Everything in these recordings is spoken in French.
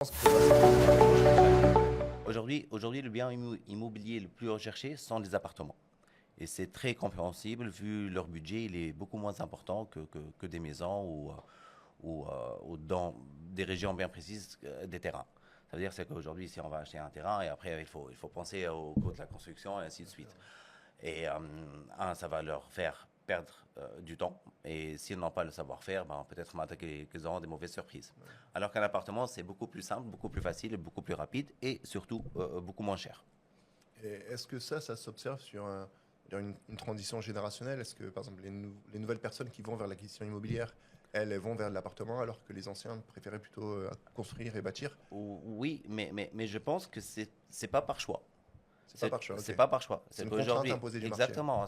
pense que c'est pas le plus recherché. Aujourd'hui, le bien immobilier le plus recherché sont les appartements. Et c'est très compréhensible vu leur budget, il est beaucoup moins important que des maisons ou dans des régions bien précises des terrains. Ça veut dire c'est qu'aujourd'hui, si on va acheter un terrain, et après il faut penser au coût de la construction et ainsi de suite. Et ça va leur faire perdre du temps. Et s'ils n'ont pas le savoir-faire, ben, peut-être qu'ils auront des mauvaises surprises. Alors qu'un appartement, c'est beaucoup plus simple, beaucoup plus facile, beaucoup plus rapide et surtout beaucoup moins cher. Et est-ce que ça s'observe sur une transition générationnelle? Est-ce que, par exemple, les nouvelles personnes qui vont vers l'acquisition immobilière, elles vont vers l'appartement alors que les anciens préféraient plutôt construire et bâtir? Oui, mais je pense que c'est pas par choix. C'est pas par choix, C'est ok. pas par choix. C'est C'est une contrainte qu'aujourd'hui, imposée du marché. exactement,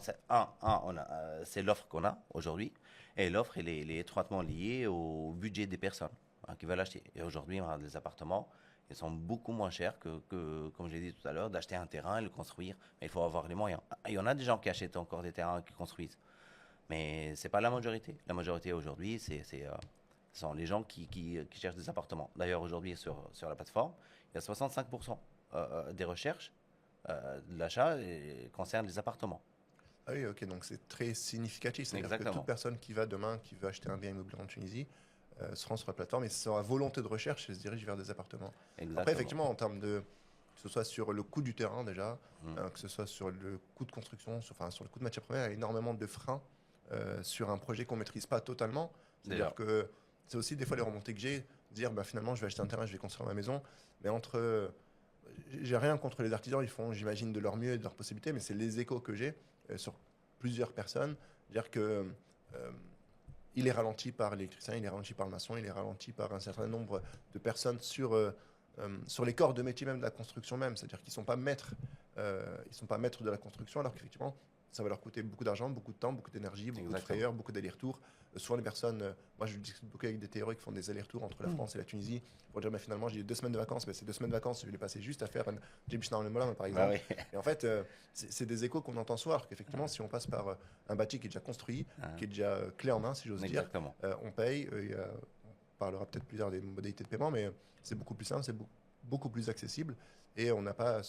c'est l'offre qu'on a aujourd'hui. Et l'offre, elle est étroitement liée au budget des personnes qui veulent acheter. Et aujourd'hui, les appartements, ils sont beaucoup moins chers comme je l'ai dit tout à l'heure, d'acheter un terrain et le construire. Mais il faut avoir les moyens. Il y en a des gens qui achètent encore des terrains qui construisent. Mais c'est pas la majorité. La majorité aujourd'hui, ce sont les gens qui cherchent des appartements. D'ailleurs, aujourd'hui, sur la plateforme, il y a 65% des recherches de l'achat concerne les appartements. Ah oui, ok, donc c'est très significatif. C'est-à-dire que toute Exactement. personne qui va demain, qui veut acheter un bien immobilier en Tunisie, se rend sur la plateforme et sa volonté de recherche et se dirige vers des appartements. Après, Exactement. effectivement, en termes de, que ce soit sur le coût du terrain déjà, Mm. que ce soit sur le coût de construction, enfin sur le coût de matière première, il y a énormément de freins sur un projet qu'on ne maîtrise pas totalement. C'est-à-dire Déjà. que c'est aussi des fois les remontées que j'ai, dire bah, finalement je vais acheter un terrain, je vais construire ma maison, mais j'ai rien contre les artisans, ils font j'imagine de leur mieux et de leurs possibilités, mais c'est les échos que j'ai sur plusieurs personnes, dire que il est ralenti par l'électricien, il est ralenti par le maçon, il est ralenti par un certain nombre de personnes sur les corps de métier même de la construction même, c'est-à-dire qu'ils ne sont pas maîtres, ils sont pas maîtres de la construction, alors qu'effectivement, ça va leur coûter beaucoup d'argent, beaucoup de temps, beaucoup d'énergie, beaucoup de Exactement. frayeur, beaucoup d'allers-retours. Souvent, les personnes, moi je discute beaucoup avec des théoriques qui font des allers-retours entre la France et la Tunisie pour dire, mais finalement, j'ai 2 semaines de vacances, mais ces 2 semaines de vacances, je vais les passer juste à faire un Jim Schnarr par Ah exemple. oui. Et en fait, c'est des échos qu'on entend soir, qu'effectivement, si on passe par un bâti qui est déjà construit, Ah, qui est déjà clé en main, si j'ose dire, exactement. on paye, on parlera peut-être plus tard des modalités de paiement, mais c'est beaucoup plus simple, c'est beaucoup plus accessible et on n'a pas à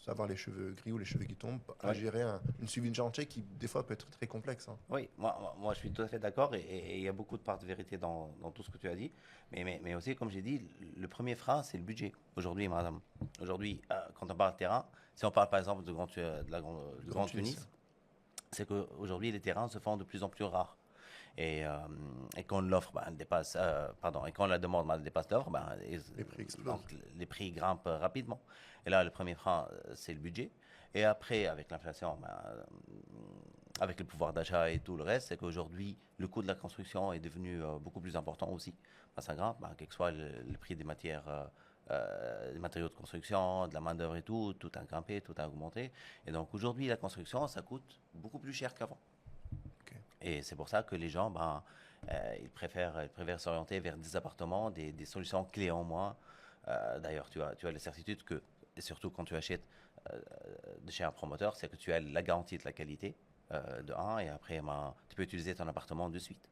avoir les cheveux gris ou les cheveux qui tombent à Oui. gérer une suivi de chantier qui des fois peut être très complexe, hein. Oui, moi, je suis tout à fait d'accord et il y a beaucoup de parts de vérité dans tout ce que tu as dit. Mais aussi, comme j'ai dit, le premier frein, c'est le budget. Aujourd'hui, madame, aujourd'hui, quand on parle de terrain, si on parle par exemple de Le Grand Grande Tunis. Tunis, c'est qu'aujourd'hui, les terrains se font de plus en plus rares. Et, euh, et quand l'offre elle dépasse, pardon, et quand la demande elle dépasse l'offre, Les prix explosent. donc les prix grimpent rapidement. Et là, le premier frein, c'est le budget. Et après, avec l'inflation, avec le pouvoir d'achat et tout le reste, c'est qu'aujourd'hui, le coût de la construction est devenu beaucoup plus important aussi. Ça grimpe, quel que soit le prix des matières, des matériaux de construction, de la main-d'œuvre et tout a grimpé, tout a augmenté. Et donc aujourd'hui, la construction, ça coûte beaucoup plus cher qu'avant. Ok. Et c'est pour ça que les gens, ils préfèrent s'orienter vers des appartements, des solutions clés en main. D'ailleurs, tu as la certitude que, et surtout quand tu achètes de chez un promoteur, c'est que tu as la garantie de la qualité, de un, et après, tu peux utiliser ton appartement de suite.